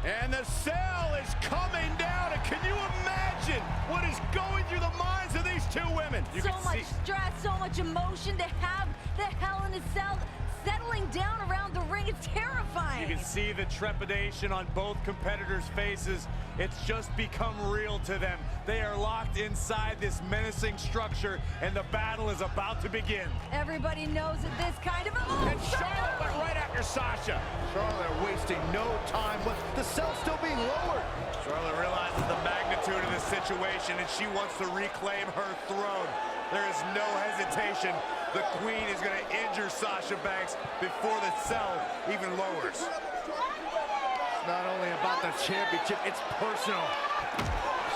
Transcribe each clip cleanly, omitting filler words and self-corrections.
And the cell is coming down. And can you imagine what is going through the minds of these two women? So much stress, so much emotion to have the Hell in a Cell settling down around the ring. It's terrifying. You can see the trepidation on both competitors' faces. It's just become real to them. They are locked inside this menacing structure, and the battle is about to begin. Everybody knows that this kind of And Charlotte went right after Sasha. Charlotte wasting no time, but the cell still being lowered. Charlotte realizes the magnitude of the situation, and she wants to reclaim her throne. There is no hesitation. The Queen is going to injure Sasha Banks before the cell even lowers. It's not only about the championship, it's personal.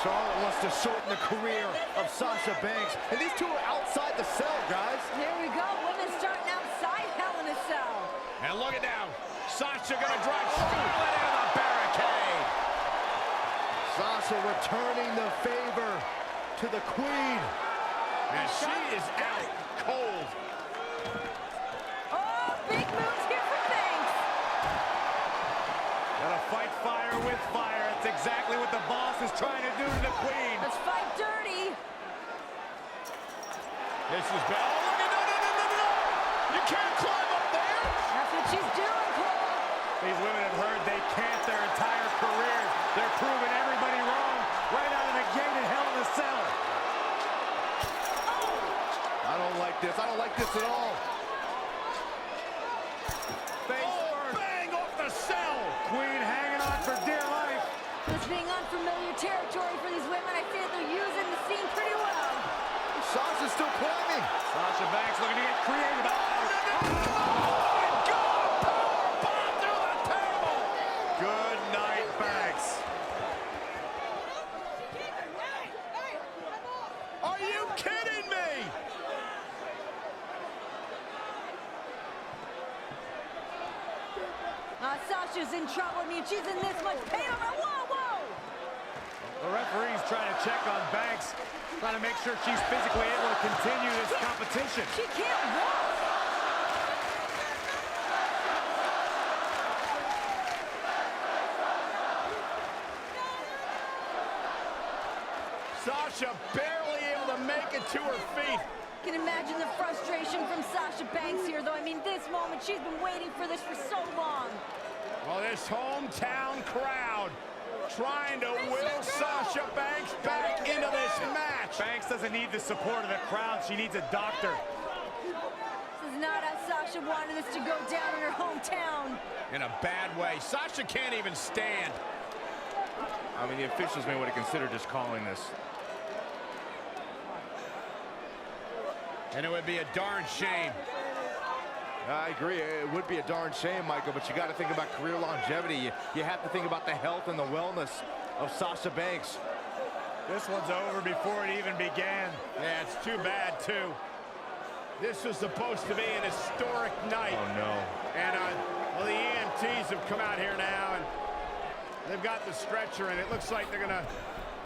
Charlotte wants to shorten the career of Sasha Banks, and these two are outside the cell, guys. Here we go, women starting outside Hell in a Cell. And look at now, Sasha gonna drive Charlotte into the barricade. Sasha returning the favor to the Queen. And she is out cold. Oh, big moves here for Banks. Gotta fight fire with fire. That's exactly what the boss is trying to do to the Queen. Let's fight dirty. This is bad. Oh, look at no. You can't climb up there. That's what she's doing, Cole. These women have heard they can't their entire careers. They're proving everybody wrong right out of the gate in Hell in a Cell. I don't like this. I don't like this at all. Bang off the cell. Queen hanging on for dear life. This being unfamiliar territory for these women, I feel they're using the scene pretty well. Sasha's still climbing. Sasha Banks looking to get creative. Good night, Banks. Are you kidding me? Sasha's in trouble. I mean, she's in this much pain. Whoa! The referee's trying to check on Banks, trying to make sure she's physically able to continue this competition. She can't walk. Sasha barely able to make it to her feet. Can imagine the frustration from Sasha Banks here, though. I mean, this moment, she's been waiting for this for so long. Well, this hometown crowd trying to will Sasha Banks back into this match. Banks doesn't need the support of the crowd. She needs a doctor. This is not how Sasha wanted this to go down in her hometown. In a bad way. Sasha can't even stand. I mean, the officials may want to consider just calling this. And it would be a darn shame. I agree. It would be a darn shame, Michael, but you got to think about career longevity. You have to think about the health and the wellness of Sasha Banks. This one's over before it even began. Yeah, it's too bad, too. This was supposed to be an historic night. Oh, no. And well, the EMTs have come out here now, and they've got the stretcher, and it looks like they're going to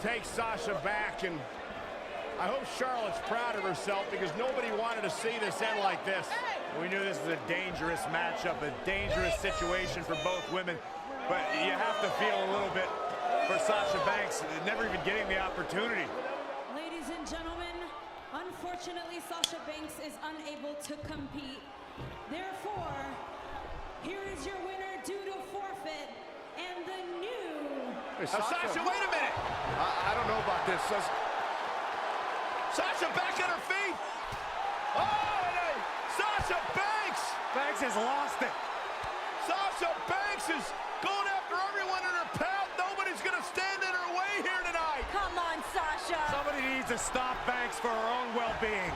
take Sasha back. And I hope Charlotte's proud of herself, because nobody wanted to see this end like this. We knew this was a dangerous matchup, a dangerous situation for both women, but you have to feel a little bit for Sasha Banks, never even getting the opportunity. Ladies and gentlemen, unfortunately, Sasha Banks is unable to compete. Therefore, here is your winner due to forfeit, and the new... Hey, Sasha, wait a minute. I don't know about this. Sasha back on her feet. Oh, Sasha Banks. Banks has lost it. Sasha Banks is going after everyone in her path. Nobody's going to stand in her way here tonight. Come on, Sasha. Somebody needs to stop Banks for her own well-being.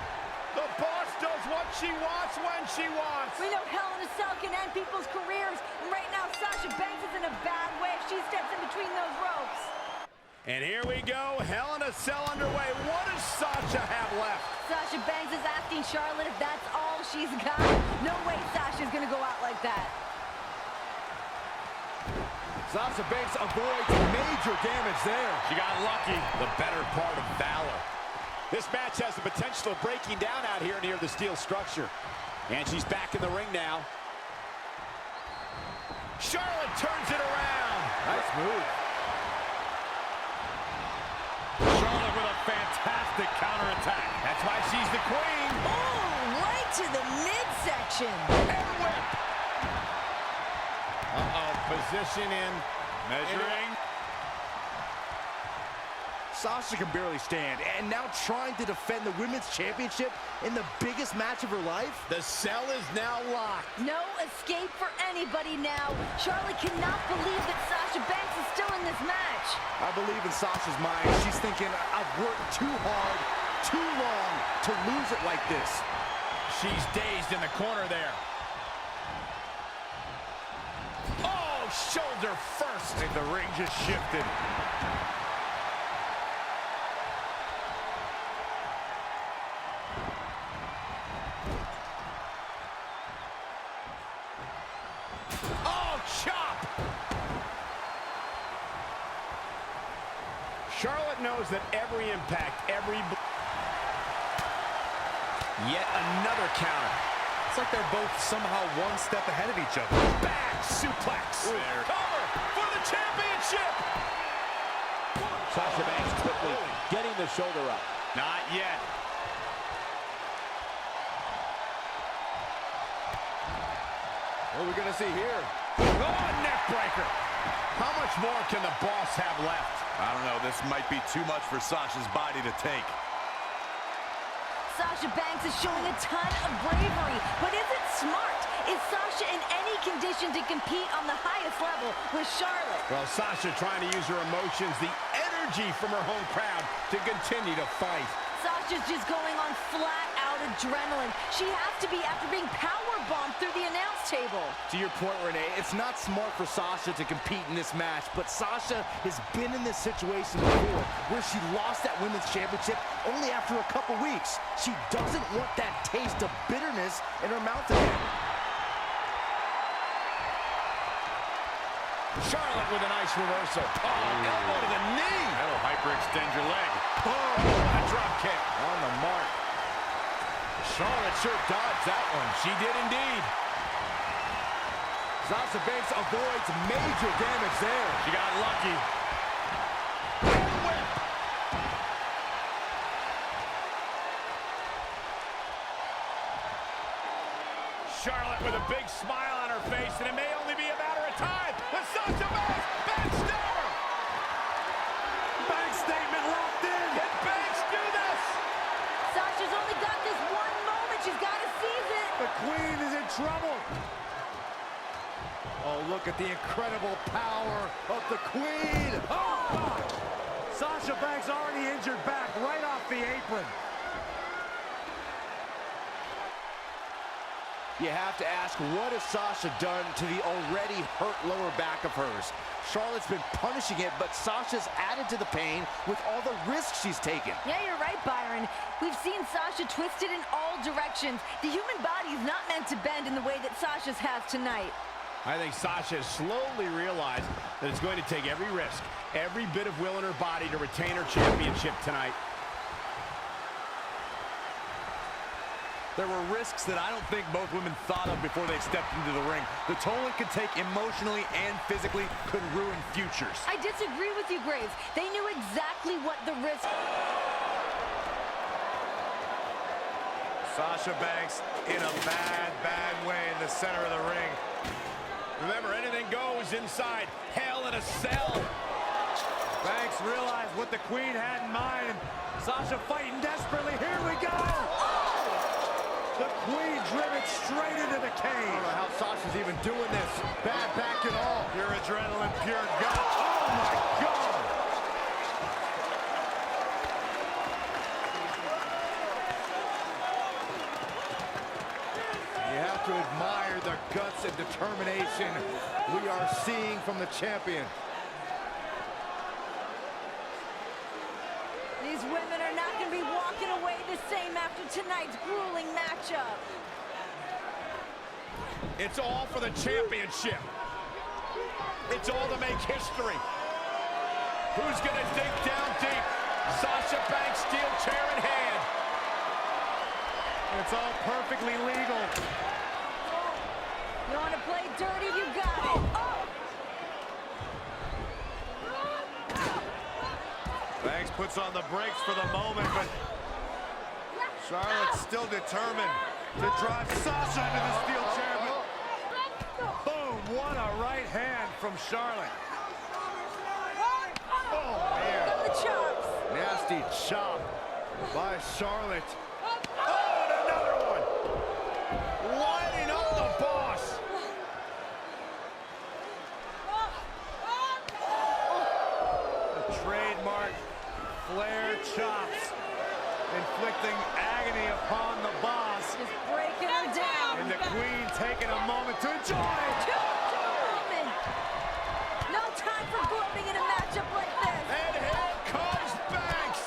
The boss does what she wants when she wants. We know Hell in a Cell can end people's careers, and right now Sasha Banks is in a bad way if she steps in between those ropes. And here we go, Hell in a Cell underway. What does Sasha have left? Sasha Banks is asking Charlotte if that's all she's got. No way Sasha's gonna go out like that. Sasha Banks avoids major damage there. She got lucky. The better part of valor. This match has the potential of breaking down out here near the steel structure. And she's back in the ring now. Charlotte turns it around. Nice move. Charlotte with a fantastic counterattack. That's why she's the queen. Oh, right to the midsection. And whip. Position in. Measuring. Sasha can barely stand, and now trying to defend the Women's Championship in the biggest match of her life? The cell is now locked. No escape for anybody now. Charlotte cannot believe that Sasha Banks is still in this match. I believe in Sasha's mind. She's thinking, I've worked too hard, too long to lose it like this. She's dazed in the corner there. Oh, shoulder first. I think the ring just shifted. Oh, chop. Charlotte knows that every impact, Yet another counter. It's like they're both somehow one step ahead of each other. Back suplex. Cover for the championship. Sasha Banks quickly getting the shoulder up. Not yet. What are we going to see here? Oh, neck breaker. How much more can the boss have left? I don't know. This might be too much for Sasha's body to take. Sasha Banks is showing a ton of bravery, but is it smart? Is Sasha in any condition to compete on the highest level with Charlotte? Well, Sasha trying to use her emotions, the energy from her home crowd to continue to fight. Sasha's just going on flat-out adrenaline. She has to be after being powerbombed through the announce table. To your point, Renee, it's not smart for Sasha to compete in this match, but Sasha has been in this situation before where she lost that Women's Championship only after a couple weeks. She doesn't want that taste of bitterness in her mouth again. Charlotte with a nice reversal. Oh, elbow to the knee. That'll hyperextend your leg. Oh, what a drop kick. On the mark. Charlotte sure dodged that one. She did indeed. Sasha Banks avoids major damage there. She got lucky. Whip. Charlotte with a big smile on her face, and it may only be a matter of time. But Sasha Banks, backstabber. Bank statement locked in. Can Banks do this? Sasha's only got this one moment. She's got to seize it. The Queen is in trouble. Oh, look at the incredible power of the Queen. Oh! Sasha Banks already injured back right off the apron. You have to ask, what has Sasha done to the already hurt lower back of hers? Charlotte's been punishing it, but Sasha's added to the pain with all the risks she's taken. Yeah, you're right, Byron. We've seen Sasha twisted in all directions. The human body is not meant to bend in the way that Sasha's has tonight. I think Sasha has slowly realized that it's going to take every risk, every bit of will in her body to retain her championship tonight. There were risks that I don't think both women thought of before they stepped into the ring. The toll it could take emotionally and physically could ruin futures. I disagree with you, Graves. They knew exactly what the risk... Sasha Banks in a bad way in the center of the ring. Remember, anything goes inside Hell in a Cell. Banks realized what the Queen had in mind. Sasha fighting desperately. Here we go! The Queen driven straight into the I don't cage. know how Sasha's even doing this. Bad back and all. Pure adrenaline, pure gut. Oh my God! You have to admire the guts and determination we are seeing from the champion. These women are not going to be walking away the same after tonight's grueling matchup. It's all for the championship. It's all to make history. Who's going to dig down deep? Sasha Banks, steel chair in hand. It's all perfectly legal. You want to play dirty? You got it. Oh! puts on the brakes for the moment, but Charlotte's still determined to drive Sasha into the steel chair. But boom, what a right hand from Charlotte. Oh, man. The chops. Nasty chop by Charlotte. Oh, and another one. Lining up the boss. The trademark Flair chops, inflicting agony upon the boss. Just breaking her down. And the Queen taking a moment to enjoy. Woman. No time for gloating in a matchup like this. And here comes Banks.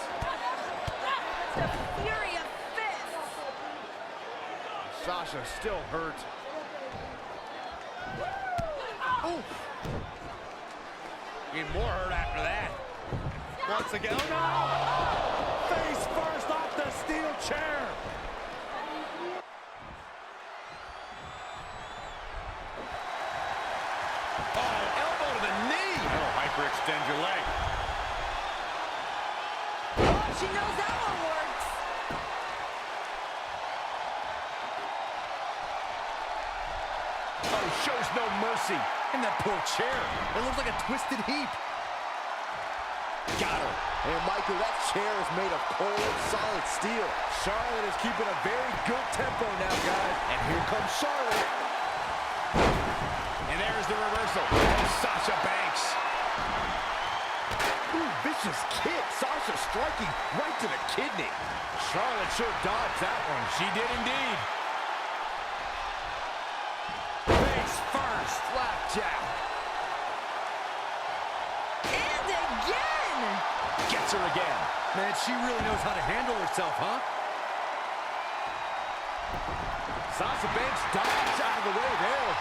The fury of fists. Sasha still hurt. Oof. Even more hurt after that. Once again, oh no! Face first off the steel chair. Oh, elbow to the knee. That'll hyperextend your leg. Oh, she knows that one works. Oh, shows no mercy. And that poor chair. It looks like a twisted heap. Got her. And Michael, that chair is made of cold, solid steel. Charlotte is keeping a very good tempo now, guys. And here comes Charlotte. And there's the reversal. And Sasha Banks. Ooh, vicious kick. Sasha striking right to the kidney. Charlotte sure dodged that one. She did indeed. Face first. Flapjack. And again. Gets her again. Man, she really knows how to handle herself, huh? Sasha Banks dodged out of the way there.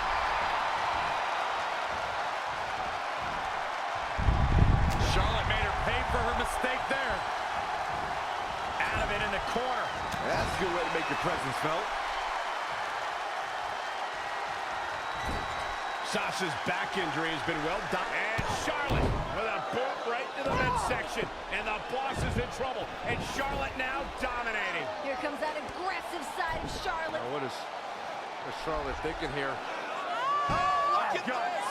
Charlotte made her pay for her mistake there. Out of it in the corner. That's a good way to make your presence felt. Sasha's back injury has been well done. And Charlotte with a boot right to the midsection. And the boss is in trouble. And Charlotte now dominating. Here comes that aggressive side of Charlotte. What is Charlotte thinking here? Oh, Look at this!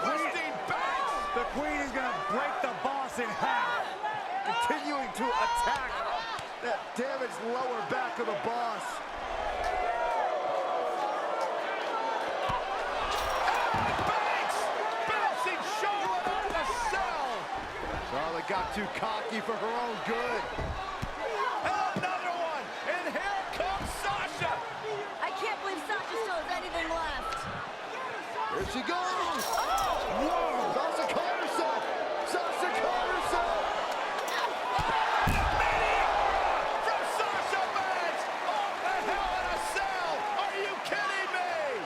Twisting Banks! The Queen is going to break the boss in half. Continuing to attack that damaged lower back of the boss. Banks! Bouncing Charlotte out of the cell! Charlotte got too cocky for her own good. And another one! And here comes Sasha! I can't believe Sasha still has anything left. Here she goes. Whoa! Sasha caught herself. Sasha caught herself. From Sasha Banks! Off the Hell in a Cell! Are you kidding me?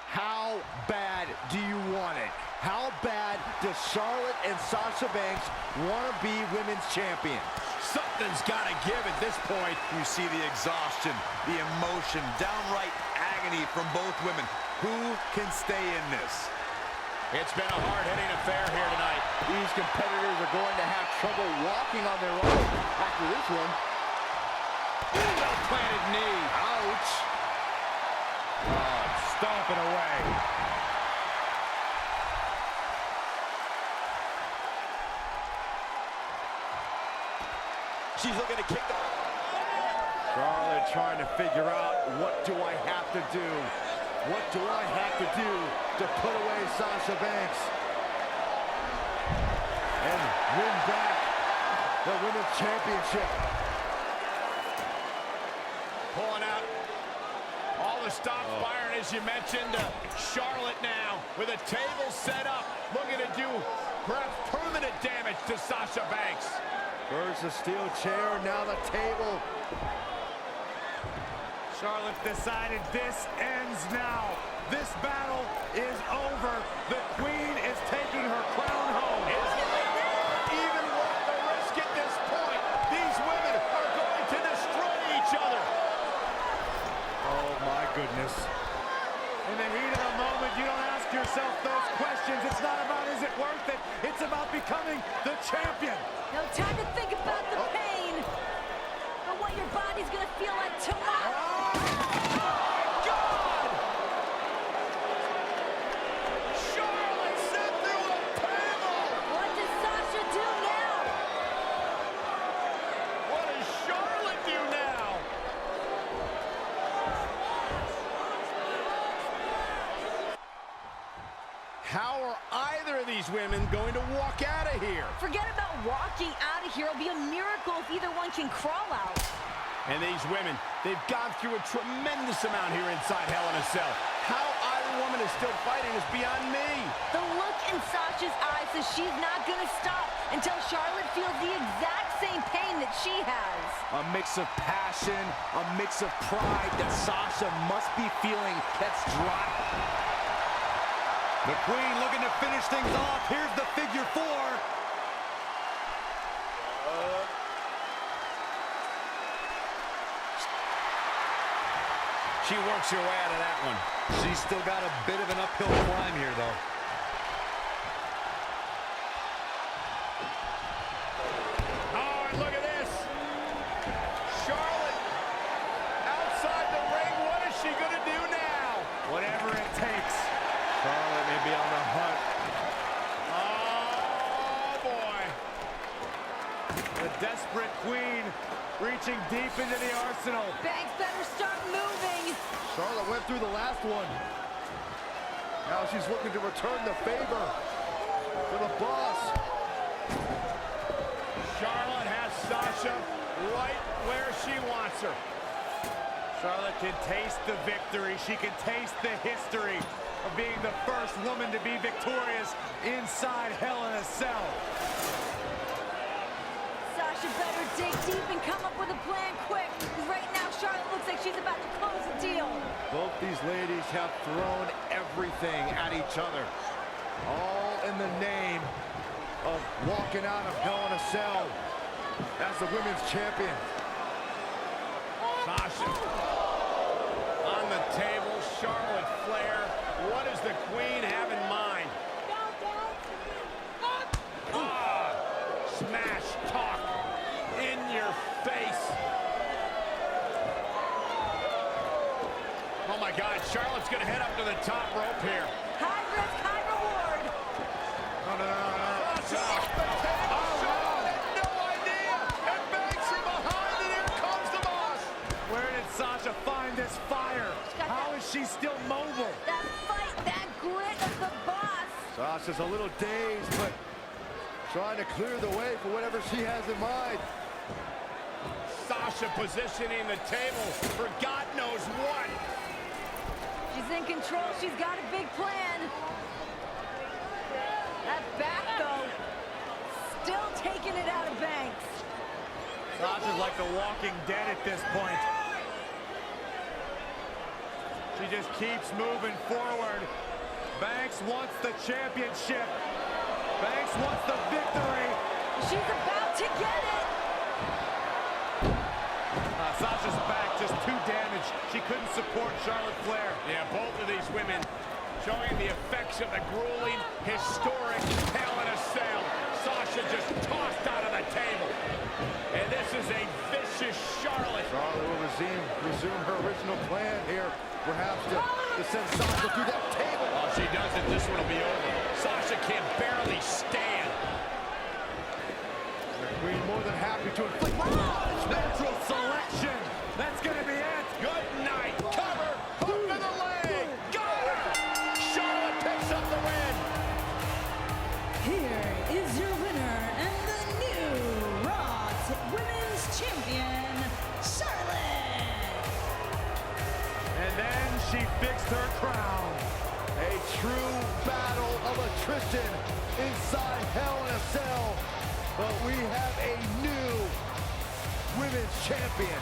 How bad do you want it? How bad does Charlotte and Sasha Banks want to be women's champion? Something's got to give at this point. You see the exhaustion, the emotion, downright agony from both women. Who can stay in this? It's been a hard-hitting affair here tonight. These competitors are going to have trouble walking on their own after this one. Well-planted knee. Ouch. Oh, stomping away. She's looking to kick the... Charlotte trying to figure out, what do I have to do? What do I have to do to put away Sasha Banks and win back the Women's Championship? Pulling out all the stops firing, as you mentioned. Charlotte now with a table set up, looking to do perhaps permanent damage to Sasha Banks. First the steel chair, now the table. Charlotte decided this ends now. This battle is over. The Queen is taking her crown home. Even worth the risk at this point. These women are going to destroy each other. Oh my goodness. In the heat of the moment, you don't ask ask yourself those questions. It's not about is it worth it, it's about becoming the champion. No time to think about the pain, but what your body's gonna feel like tomorrow. God! Charlotte sent through a panel! What does Sasha do now? What does Charlotte do now? How are either of these women going to walk out of here? Forget about walking out of here. It'll be a miracle if either one can crawl out. And these women, they've gone through a tremendous amount here inside Hell in a Cell. How either woman is still fighting is beyond me. The look in Sasha's eyes says she's not going to stop until Charlotte feels the exact same pain that she has. A mix of passion, a mix of pride that Sasha must be feeling that's dry. The Queen looking to finish things off. Here's the figure 4. She works her way out of that one. She's still got a bit of an uphill climb here, though. Oh, and look at this. Charlotte outside the ring. What is she going to do now? Whatever it takes. Charlotte may be on the hunt. Oh, boy. The desperate Queen reaching deep into the arsenal. Banks better start moving. Charlotte went through the last one. Now she's looking to return the favor for the boss. Charlotte has Sasha right where she wants her. Charlotte can taste the victory. She can taste the history of being the first woman to be victorious inside Hell in a Cell. Sasha better dig deep and come up with a plan quick. Right now, Charlotte looks like she's about to close the deal. Both these ladies have thrown everything at each other, all in the name of walking out of Hell in a Cell as the women's champion. Sasha on the table. Charlotte Flair. What does the Queen have in mind? Ah, smash talk in your face. Oh my God, Charlotte's gonna head up to the top rope here. High risk, high reward. No. Sasha off the table. Charlotte had no idea. And Banks from behind, and here comes the boss. Where did Sasha find this fire? How is she still mobile? That fight, that grit of the boss. Sasha's a little dazed, but trying to clear the way for whatever she has in mind. Sasha positioning the table for God knows what. She's in control. She's got a big plan. That back, though, still taking it out of Banks. Sasha's like the walking dead at this point. She just keeps moving forward. Banks wants the championship. Banks wants the victory. She's about to get it. Sasha's back just too damaged. She couldn't support Charlotte Flair. Yeah, both of these women showing the effects of the grueling, historic Hell in a Cell. Sasha just tossed out of the table. And this is a vicious Charlotte. Charlotte will resume her original plan here, perhaps to send Sasha through that table. Oh, she doesn't. This one will be over. Sasha can barely stand. The Queen more than happy to inflict Natural selection. That's going to be it. Good night. Cover. Hook to the leg. Got her. Charlotte picks up the win. Here is your winner and the new Raw Women's Champion, Charlotte. And then she fixed her crown. a true battle of attrition inside Hell in a Cell. But we have a new women's champion.